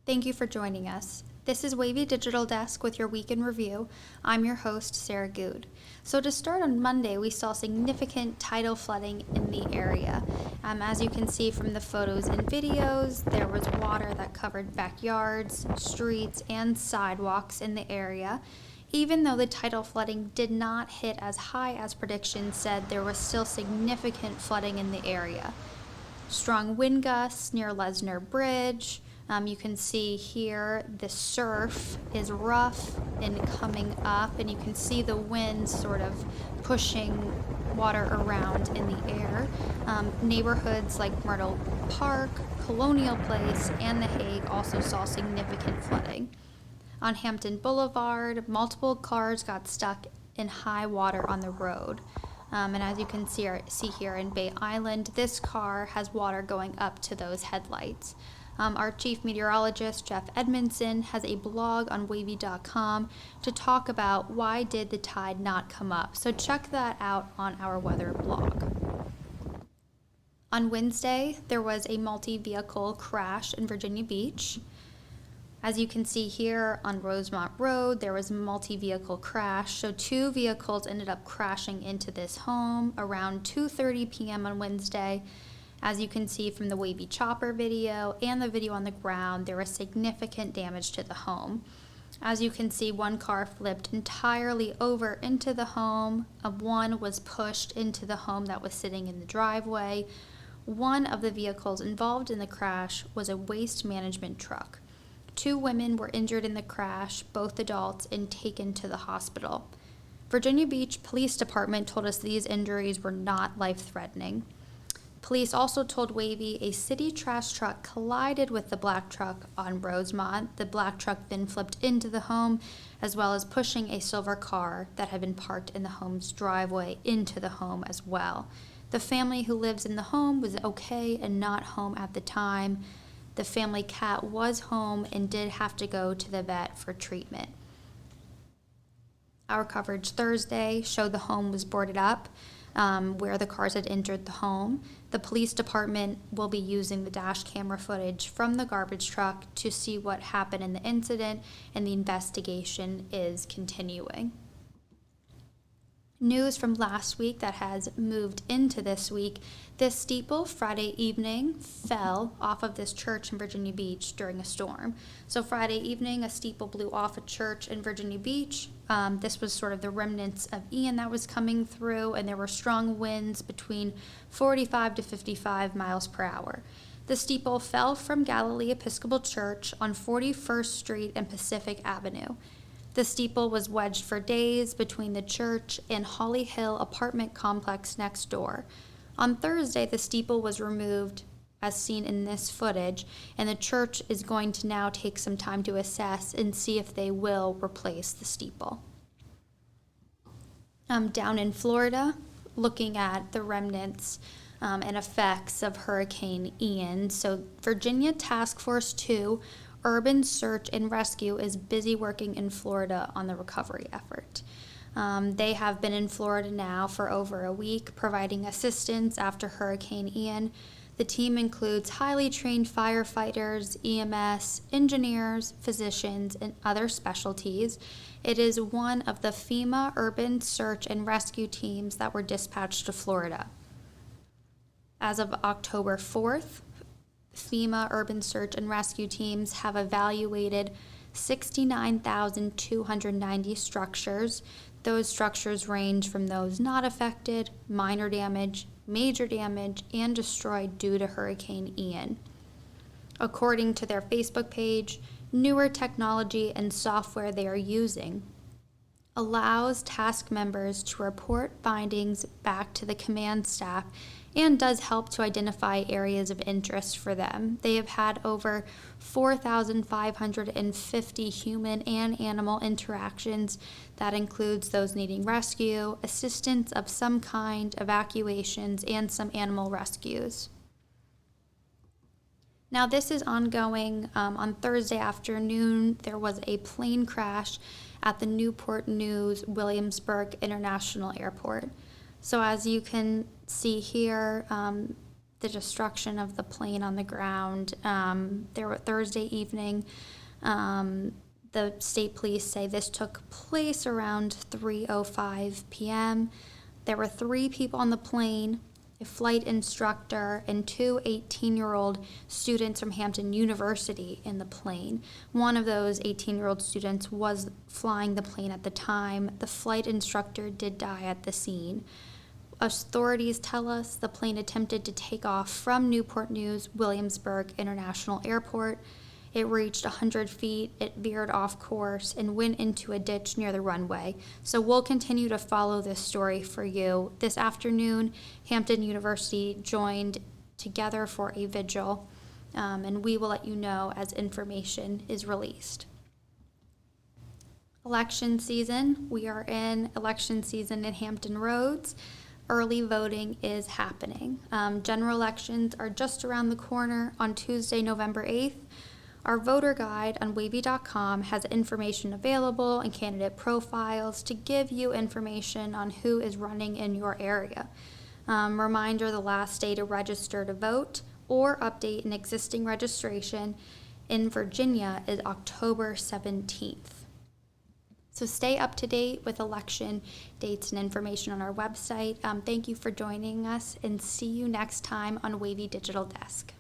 Thank you for joining us. This is WAVY Digital Desk with your week in review. I'm your host, Sarah Good. So to start on Monday, we saw significant tidal flooding in the area. As you can see from the photos and videos, there was water that covered backyards, streets, and sidewalks in the area. Even though the tidal flooding did not hit as high as predictions said, there was still significant flooding in the area. Strong wind gusts near Lesnar Bridge. You can see here the surf is rough and coming up, and you can see the wind sort of pushing water around in the air. Neighborhoods like Myrtle Park, Colonial Place, and The Hague also saw significant flooding. On Hampton Boulevard, multiple cars got stuck in high water on the road. And as you can see here in Bay Island, this car has water going up to those headlights. Our chief meteorologist, Jeff Edmondson, has a blog on wavy.com to talk about why did the tide not come up. So check that out on our weather blog. On Wednesday, there was a multi-vehicle crash in Virginia Beach. As you can see here on Rosemont Road, there was a multi-vehicle crash. So 2 vehicles ended up crashing into this home around 2:30 p.m. on Wednesday. As you can see from the Wavy Chopper video and the video on the ground, there was significant damage to the home. As you can see, one car flipped entirely over into the home. One was pushed into the home that was sitting in the driveway. One of the vehicles involved in the crash was a waste management truck. 2 women were injured in the crash, both adults, and taken to the hospital. Virginia Beach Police Department told us these injuries were not life-threatening. Police also told Wavy a city trash truck collided with the black truck on Rosemont. The black truck then flipped into the home, as well as pushing a silver car that had been parked in the home's driveway into the home as well. The family who lives in the home was okay and not home at the time. The family cat was home and did have to go to the vet for treatment. Our coverage Thursday showed the home was boarded up, where the cars had entered the home. The police department will be using the dash camera footage from the garbage truck to see what happened in the incident, and the investigation is continuing. News from last week that has moved into this week. This steeple Friday evening fell off of this church in Virginia Beach during a storm. So Friday evening, a steeple blew off a church in Virginia Beach. This was sort of the remnants of Ian that was coming through, and there were strong winds between 45 to 55 miles per hour. The steeple fell from Galilee Episcopal Church on 41st Street and Pacific Avenue. The steeple was wedged for days between the church and Holly Hill apartment complex next door. On Thursday, the steeple was removed, as seen in this footage, and the church is going to now take some time to assess and see if they will replace the steeple. Down in Florida, looking at the remnants and effects of Hurricane Ian. So Virginia Task Force 2 Urban Search and Rescue is busy working in Florida on the recovery effort. They have been in Florida now for over a week, providing assistance after Hurricane Ian. The team includes highly trained firefighters, EMS, engineers, physicians, and other specialties. It is one of the FEMA Urban Search and Rescue teams that were dispatched to Florida. As of October 4th, FEMA Urban Search and Rescue teams have evaluated 69,290 structures. Those structures range from those not affected, minor damage, major damage, and destroyed due to Hurricane Ian. According to their Facebook page, newer technology and software they are using allows task members to report findings back to the command staff and does help to identify areas of interest for them. They have had over 4,550 human and animal interactions. That includes those needing rescue, assistance of some kind, evacuations, and some animal rescues. Now, this is ongoing. On Thursday afternoon, there was a plane crash at the Newport News Williamsburg International Airport. So as you can see here, the destruction of the plane on the ground. There were Thursday evening. The state police say this took place around 3:05 p.m. There were 3 people on the plane, a flight instructor, and 2 18-year-old students from Hampton University in the plane. One of those 18-year-old students was flying the plane at the time. The flight instructor did die at the scene. Authorities tell us the plane attempted to take off from Newport News Williamsburg International Airport. It reached 100 feet, it veered off course, and went into a ditch near the runway. So we'll continue to follow this story for you. This afternoon, Hampton University joined together for a vigil, and we will let you know as information is released. Election season. We are in election season in Hampton Roads. Early voting is happening. General elections are just around the corner on Tuesday, November 8th. Our voter guide on WAVY.com has information available and candidate profiles to give you information on who is running in your area. Reminder, the last day to register to vote or update an existing registration in Virginia is October 17th. So stay up to date with election dates and information on our website. Thank you for joining us, and see you next time on WAVY Digital Desk.